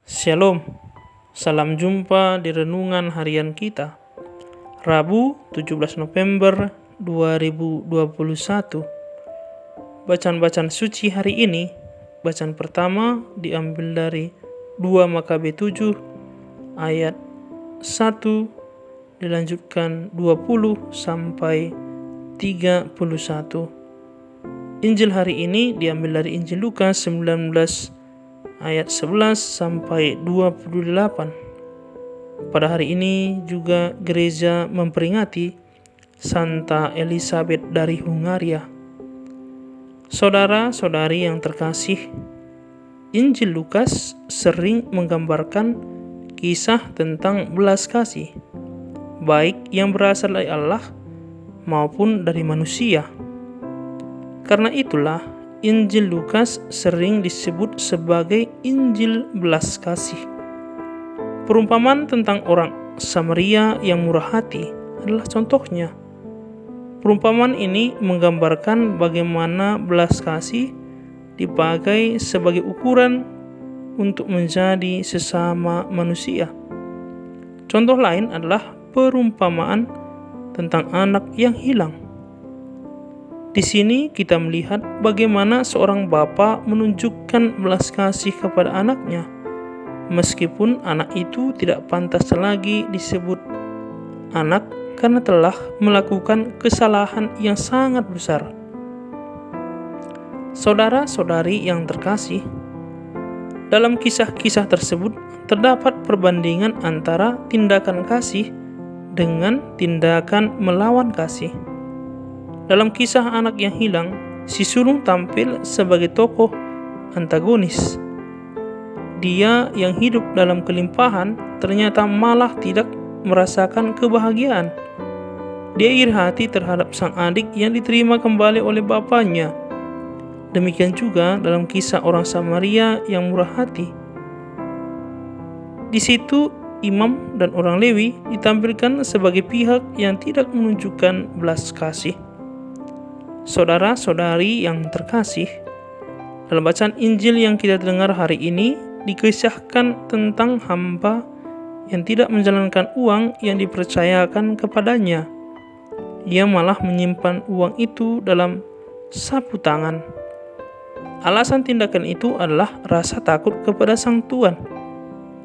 Shalom, salam jumpa di renungan harian kita, Rabu 17 November 2021. Bacaan-bacaan suci hari ini, bacaan pertama diambil dari 2 Makabe 7 ayat 1 dilanjutkan 20 sampai 31. Injil hari ini diambil dari Injil Lukas 19 ayat 11 sampai 28. Pada hari ini juga gereja memperingati Santa Elizabeth dari Hungaria. Saudara-saudari yang terkasih, Injil Lukas sering menggambarkan kisah tentang belas kasih, baik yang berasal dari Allah maupun dari manusia. Karena itulah Injil Lukas sering disebut sebagai Injil belas kasih. Perumpamaan tentang orang Samaria yang murah hati adalah contohnya. Perumpamaan ini menggambarkan bagaimana belas kasih dipakai sebagai ukuran untuk menjadi sesama manusia. Contoh lain adalah perumpamaan tentang anak yang hilang. Di sini kita melihat bagaimana seorang bapa menunjukkan belas kasih kepada anaknya, meskipun anak itu tidak pantas lagi disebut anak karena telah melakukan kesalahan yang sangat besar. Saudara-saudari yang terkasih, dalam kisah-kisah tersebut terdapat perbandingan antara tindakan kasih dengan tindakan melawan kasih. Dalam kisah anak yang hilang, si sulung tampil sebagai tokoh antagonis. Dia yang hidup dalam kelimpahan ternyata malah tidak merasakan kebahagiaan. Dia iri hati terhadap sang adik yang diterima kembali oleh bapaknya. Demikian juga dalam kisah orang Samaria yang murah hati. Di situ imam dan orang Lewi ditampilkan sebagai pihak yang tidak menunjukkan belas kasih. Saudara-saudari yang terkasih, dalam bacaan Injil yang kita dengar hari ini dikisahkan tentang hamba yang tidak menjalankan uang yang dipercayakan kepadanya. Ia malah menyimpan uang itu dalam sapu tangan. Alasan tindakan itu adalah rasa takut kepada sang tuan.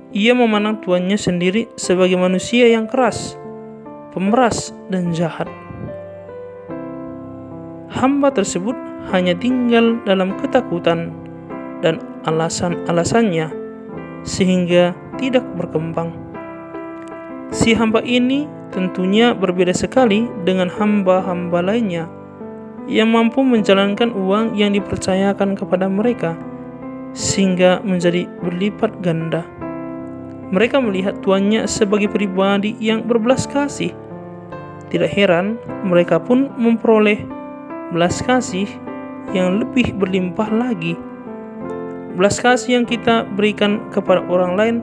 Ia memandang tuannya sendiri sebagai manusia yang keras, pemeras, dan jahat. Hamba tersebut hanya tinggal dalam ketakutan dan alasan-alasannya sehingga tidak berkembang. Si hamba ini tentunya berbeda sekali dengan hamba-hamba lainnya yang mampu menjalankan uang yang dipercayakan kepada mereka sehingga menjadi berlipat ganda. Mereka melihat tuannya sebagai pribadi yang berbelas kasih. Tidak heran mereka pun memperoleh belas kasih yang lebih berlimpah lagi. Belas kasih yang kita berikan kepada orang lain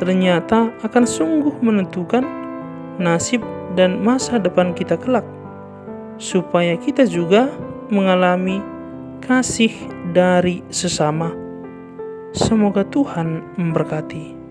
ternyata akan sungguh menentukan nasib dan masa depan kita kelak, supaya kita juga mengalami kasih dari sesama. Semoga Tuhan memberkati.